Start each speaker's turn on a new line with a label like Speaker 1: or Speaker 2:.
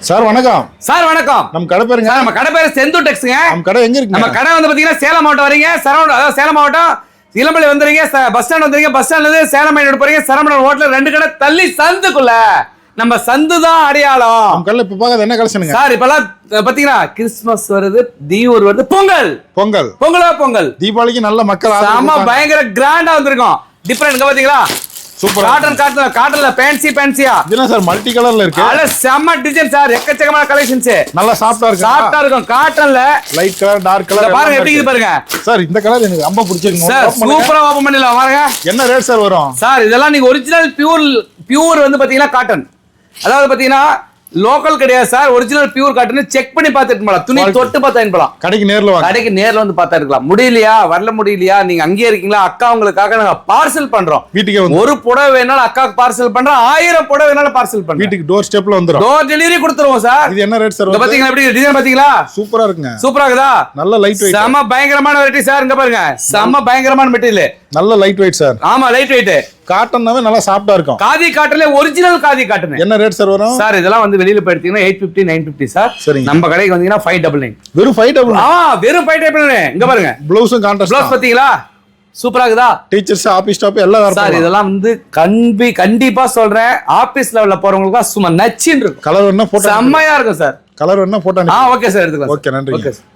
Speaker 1: Sir வணக்கம்.
Speaker 2: Sir வணக்கம்.
Speaker 1: நம்ம கடை பேருங்க?
Speaker 2: நம்ம கடை பேரு செந்து டெக்ஸ்ங்க.
Speaker 1: நம்ம கடை எங்க இருக்கு?
Speaker 2: நம்ம கடை வந்து பாத்தீங்கன்னா சேலம் மாவட்டம் வரீங்க, சேலம் மாவட்டம் இளம்பள்ளி வந்துறீங்க, பஸ் ஸ்டாண்ட் வந்துறீங்க, பஸ் ஸ்டாண்ட்ல இருந்து சேலம் மைண்ட் போறீங்க, சரவணன் ஹோட்டல் 2 கடை தள்ளி சந்துக்குள்ள நம்ம சந்து தான் அடையாளம்.
Speaker 1: நம்ம கடையில இப்ப பாக்காத என்ன கலெக்ஷனுங்க
Speaker 2: சார்? இப்பெல்லாம் பாத்தீங்கன்னா கிறிஸ்துமஸ் வருது, தீபாவளி வருது, பொங்கல்
Speaker 1: பொங்கல்
Speaker 2: பொங்கல்
Speaker 1: தீபாவளிக்கு நல்ல மக்கள்
Speaker 2: ஆமா பயங்கர கிராண்டா வந்திருக்கும். டிஃபரெண்ட் பாத்தீங்களா?
Speaker 1: சூப்பர்.
Speaker 2: காட்டன்ல ஃபேன்சியா
Speaker 1: என்ன சார் மல்டி கலர்ல இருக்கு?
Speaker 2: அல செம்ம டிசைன் சார், எக்கச்சக்கமான கலெக்ஷன்ஸ்.
Speaker 1: நல்லா சாஃப்ட்டா இருக்கும்.
Speaker 2: காட்டன்ல
Speaker 1: லைட் கலர், டார்க் கலர்
Speaker 2: பாருங்க எப்படி இருக்கு பாருங்க.
Speaker 1: சார் இந்த கலர் எனக்கு ரொம்ப பிடிச்சிருக்கு
Speaker 2: சார். சூப்பரா ஓபன் பண்ணிடலாம் பாருங்க.
Speaker 1: என்ன ரேட் சார் வரும்?
Speaker 2: சார் இதெல்லாம் நீங்க ஒரிஜினல் பியூர் வந்து பாத்தீங்கன்னா காட்டன், அதாவது பாத்தீங்கன்னா லோக்கல் கிடையாது sir, original pure cotton. Check பண்ணி பார்த்துட்டு போலாம், துணி தொட்டு பார்த்தா போலாம்.
Speaker 1: கடைக்கு நேர்ல வாங்க.
Speaker 2: கடைக்கு நேர்ல வந்து பார்த்தா இருக்கலாம். முடியலையா, வரல முடியலையா, நீங்க அங்கேயே இருக்கீங்களா, அக்கா உங்களுக்காக நாங்க பார்சல் பண்றோம்.
Speaker 1: வீட்டுக்கே வந்து
Speaker 2: ஒரு புடவை வேணாலும் அக்காக்கு பார்சல் பண்றோம், 1000 புடவை வேணாலும் பார்சல் பண்றோம்.
Speaker 1: வீட்டுக்கு டோர் ஸ்டெப்ல வந்துரும்.
Speaker 2: டோர் டெலிவரி கொடுத்துருவோம் சார்.
Speaker 1: இது என்ன ரேட் சார்?
Speaker 2: பாத்தீங்களா எப்படி டிசைன் பாத்தீங்களா?
Speaker 1: சூப்பரா இருக்குங்க.
Speaker 2: சூப்பரா இருக்குதா?
Speaker 1: நல்ல லைட் வெயிட்.
Speaker 2: செம பயங்கரமான வெரைட்டி சார். இங்க பாருங்க, செம பயங்கரமான மெட்டீரியல்.
Speaker 1: நல்ல லைட் வெயிட் சார்.
Speaker 2: ஆமா லைட் வெயிட்.
Speaker 1: காட்டன்னாவே நல்லா சாஃப்ட்டா இருக்கும்.
Speaker 2: காதி காட்டன்ல ஒரிஜினல் காதி காட்டன்.
Speaker 1: என்ன ரேட் சார் வரும்?
Speaker 2: சார் இதெல்லாம் வந்து வெளியில போயிட்டீங்கன்னா 850 950 சார்.
Speaker 1: சரிங்க.
Speaker 2: நம்ம கடைக்கு வந்தீங்கன்னா 599.
Speaker 1: வெறும் 599.
Speaker 2: வெறும் 599. இங்க பாருங்க
Speaker 1: ப்ளவுஸும் கான்ட்ராஸ்ட்.
Speaker 2: ப்ளவுஸ் பாத்தீங்களா? சூப்பரா இருக்குதா?
Speaker 1: டீச்சர்ஸ் ஆபீஸ் ஸ்டாஃப் எல்லாம் வரணும்
Speaker 2: சார். இதெல்லாம் வந்து கண்டிப்பா சொல்றேன், ஆபீஸ் லெவல்ல போறவங்களுக்கு சும்மா நச்சின்னு இருக்கும்.
Speaker 1: கலர் வேணா போட்டோ
Speaker 2: செம்மையா இருக்கும் சார்.
Speaker 1: கலர் வேணா போட்டோ.
Speaker 2: ஓகே சார், எடுத்துக்கலாம்.
Speaker 1: ஓகே நன்றி.
Speaker 2: Okay sir.